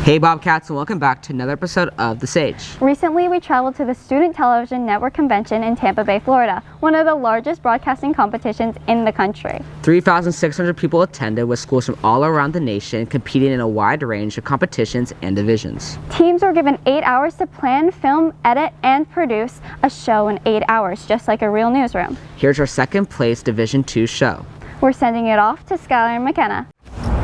Hey Bobcats, and welcome back to another episode of The Sage. Recently, we traveled to the Student Television Network Convention in Tampa Bay, Florida, one of the largest broadcasting competitions in the country. 3,600 people attended, with schools from all around the nation competing in a wide range of competitions and divisions. Teams were given 8 hours to plan, film, edit, and produce a show in 8 hours, just like a real newsroom. Here's our second place Division II show. We're sending it off to Skylar and Makena.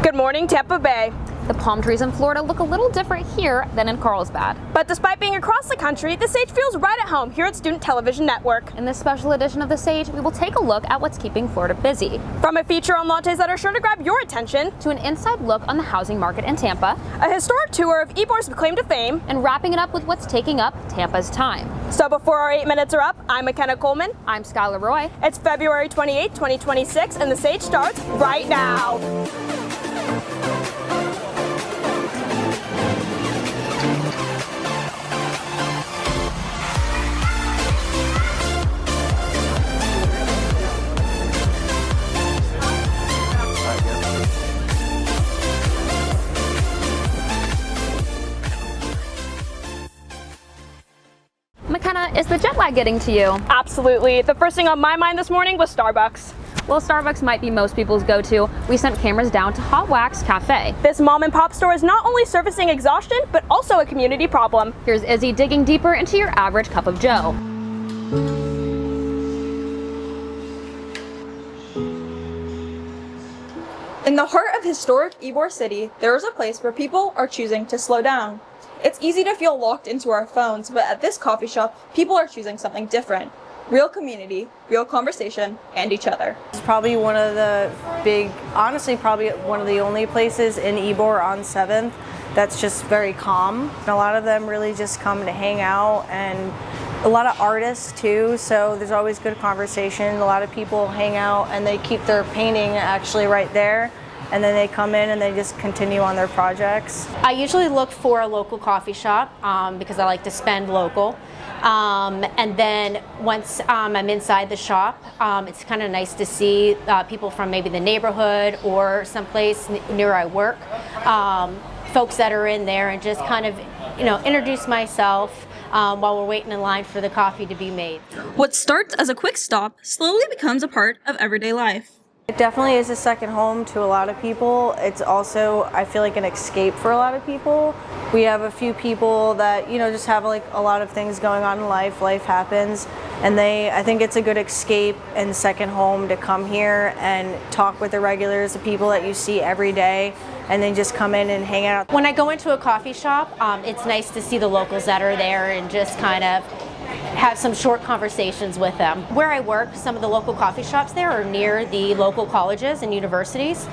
Good morning, Tampa Bay. The palm trees in Florida look a little different here than in Carlsbad. But despite being across the country, the Sage feels right at home here at Student Television Network. In this special edition of The Sage, we will take a look at what's keeping Florida busy. From a feature on lattes that are sure to grab your attention, to an inside look on the housing market in Tampa, a historic tour of Ybor's claim to fame, and wrapping it up with what's taking up Tampa's time. So before our 8 minutes are up, I'm Makena Coleman. I'm Skylar Roy. It's February 28, 2026, and The Sage starts right now. Makena, is the jet lag getting to you? Absolutely. The first thing on my mind this morning was Starbucks. Well, Starbucks might be most people's go-to. We sent cameras down to Hot Wax Cafe. This mom and pop store is not only servicing exhaustion, but also a community problem. Here's Izzy digging deeper into your average cup of joe. In the heart of historic Ybor City, there is a place where people are choosing to slow down. It's easy to feel locked into our phones, but at this coffee shop, people are choosing something different. Real community, real conversation, and each other. It's probably one of the honestly probably one of the only places in Ybor on 7th that's just very calm. And a lot of them really just come to hang out, and a lot of artists too, so there's always good conversation. A lot of people hang out and they keep their painting actually right there, and then they come in and they just continue on their projects. I usually look for a local coffee shop because I like to spend local. And then once I'm inside the shop, it's kind of nice to see people from maybe the neighborhood or someplace near I work, folks that are in there, and just kind of, introduce myself while we're waiting in line for the coffee to be made. What starts as a quick stop slowly becomes a part of everyday life. It definitely is a second home to a lot of people. It's also, I feel like, an escape for a lot of people. We have a few people that, just have like a lot of things going on in life. Life happens, and I think it's a good escape and second home to come here and talk with the regulars, the people that you see every day, and then just come in and hang out. When I go into a coffee shop, it's nice to see the locals that are there and just kind of have some short conversations with them. Where I work, some of the local coffee shops there are near the local colleges and universities,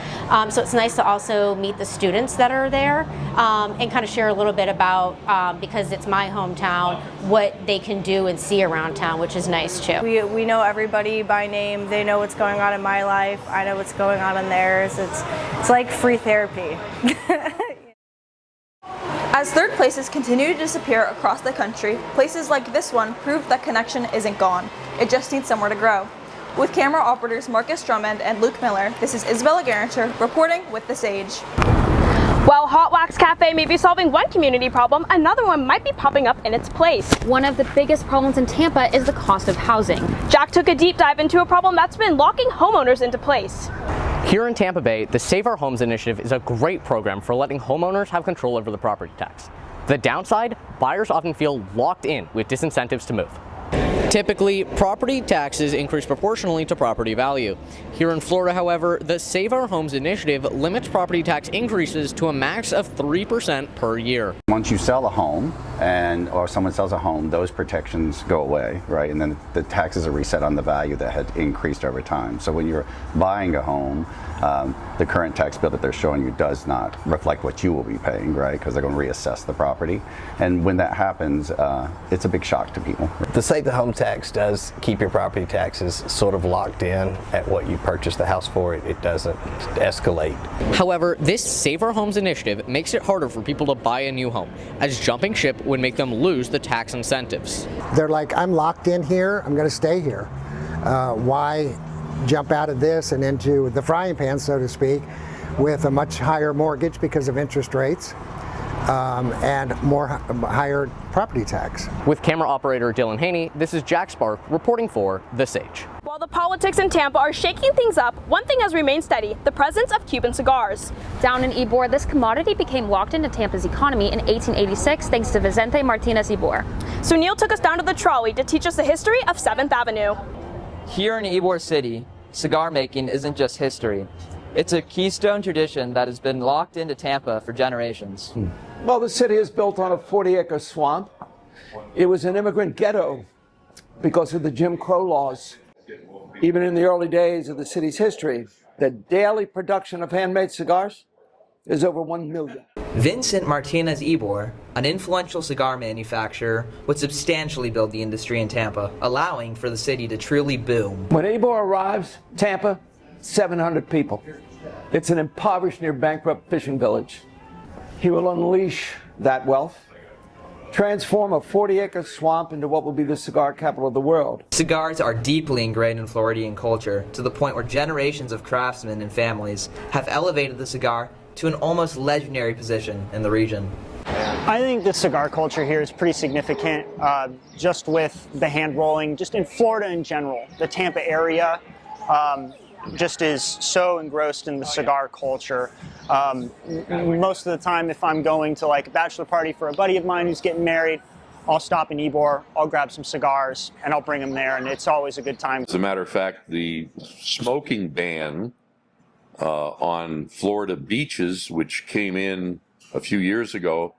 so it's nice to also meet the students that are there and kind of share a little bit about, because it's my hometown, what they can do and see around town, which is nice too. We know everybody by name. They know what's going on in my life. I know what's going on in theirs. It's like free therapy. As third places continue to disappear across the country, places like this one prove that connection isn't gone. It just needs somewhere to grow. With camera operators Marcus Drummond and Luke Miller, this is Isabella Gerencher reporting with The Sage. While Hot Wax Cafe may be solving one community problem, another one might be popping up in its place. One of the biggest problems in Tampa is the cost of housing. Jack took a deep dive into a problem that's been locking homeowners into place. Here in Tampa Bay, the Save Our Homes initiative is a great program for letting homeowners have control over the property tax. The downside, buyers often feel locked in with disincentives to move. Typically, property taxes increase proportionally to property value. Here in Florida, however, the Save Our Homes initiative limits property tax increases to a max of 3% per year. Once you sell a home or someone sells a home, those protections go away, right? And then the taxes are reset on the value that had increased over time. So when you're buying a home, the current tax bill that they're showing you does not reflect what you will be paying, right? Because they're going to reassess the property. And when that happens, it's a big shock to people. The Save the Home tax does keep your property taxes sort of locked in at what you purchased the house for. It doesn't escalate. However, this Save Our Homes initiative makes it harder for people to buy a new home, as jumping ship would make them lose the tax incentives. They're like, I'm locked in here, I'm going to stay here. Why jump out of this and into the frying pan, so to speak, with a much higher mortgage because of interest rates? and higher property tax. With camera operator Dylan Haney, this is Jack Spark reporting for The Sage. While the politics in Tampa are shaking things up, one thing has remained steady: the presence of Cuban cigars. Down in Ybor, this commodity became locked into Tampa's economy in 1886 thanks to Vicente Martinez Ybor. Sunil took us down to the trolley to teach us the history of 7th Avenue. Here in Ybor City, cigar making isn't just history. It's a keystone tradition that has been locked into Tampa for generations. Well, the city is built on a 40-acre swamp. It was an immigrant ghetto because of the Jim Crow laws. Even in the early days of the city's history, the daily production of handmade cigars is over 1 million. Vincent Martinez Ybor, an influential cigar manufacturer, would substantially build the industry in Tampa, allowing for the city to truly boom. When Ybor arrives, Tampa, 700 people. It's an impoverished, near bankrupt fishing village. He will unleash that wealth, transform a 40-acre swamp into what will be the cigar capital of the world. Cigars are deeply ingrained in Floridian culture, to the point where generations of craftsmen and families have elevated the cigar to an almost legendary position in the region. I think the cigar culture here is pretty significant, just with the hand rolling, just in Florida in general. The Tampa area just is so engrossed in the cigar culture. Most of the time, if I'm going to like a bachelor party for a buddy of mine who's getting married, I'll stop in Ybor, I'll grab some cigars, and I'll bring them there, and it's always a good time. As a matter of fact, the smoking ban on Florida beaches, which came in a few years ago,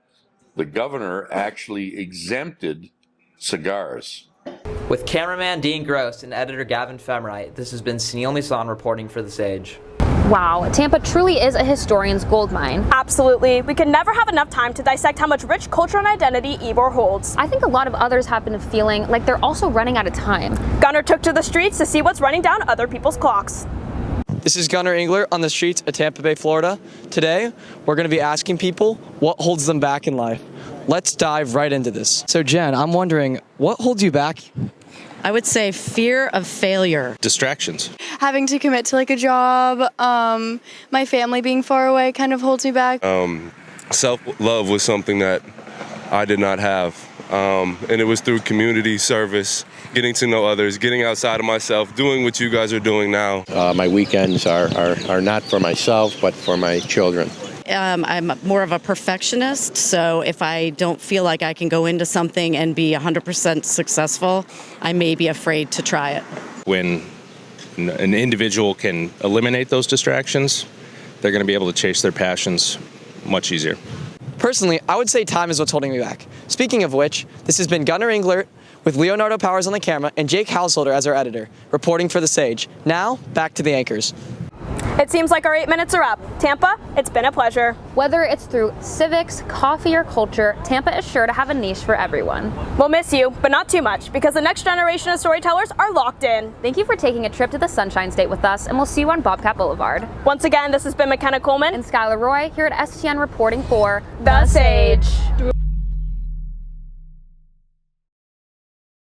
the governor actually exempted cigars. With cameraman Dean Gross and editor Gavin Femrite, this has been Sunil Musson reporting for The Sage. Wow, Tampa truly is a historian's goldmine. Absolutely. We can never have enough time to dissect how much rich culture and identity Ybor holds. I think a lot of others have been feeling like they're also running out of time. Gunnar took to the streets to see what's running down other people's clocks. This is Gunnar Englert on the streets of Tampa Bay, Florida. Today, we're going to be asking people what holds them back in life. Let's dive right into this. So Jen, I'm wondering, what holds you back? I would say fear of failure. Distractions. Having to commit to like a job, my family being far away kind of holds me back. Self-love was something that I did not have. And it was through community service, getting to know others, getting outside of myself, doing what you guys are doing now. My weekends are not for myself, but for my children. I'm more of a perfectionist, so if I don't feel like I can go into something and be 100% successful, I may be afraid to try it. When an individual can eliminate those distractions, they're going to be able to chase their passions much easier. Personally, I would say time is what's holding me back. Speaking of which, this has been Gunnar Englert with Leonardo Powers on the camera and Jake Householder as our editor, reporting for The Sage. Now, back to the anchors. It seems like our 8 minutes are up. Tampa, it's been a pleasure. Whether it's through civics, coffee, or culture, Tampa is sure to have a niche for everyone. We'll miss you, but not too much, because the next generation of storytellers are locked in. Thank you for taking a trip to the Sunshine State with us, and we'll see you on Bobcat Boulevard. Once again, this has been Makena Coleman and Skylar Roy here at STN reporting for The Sage.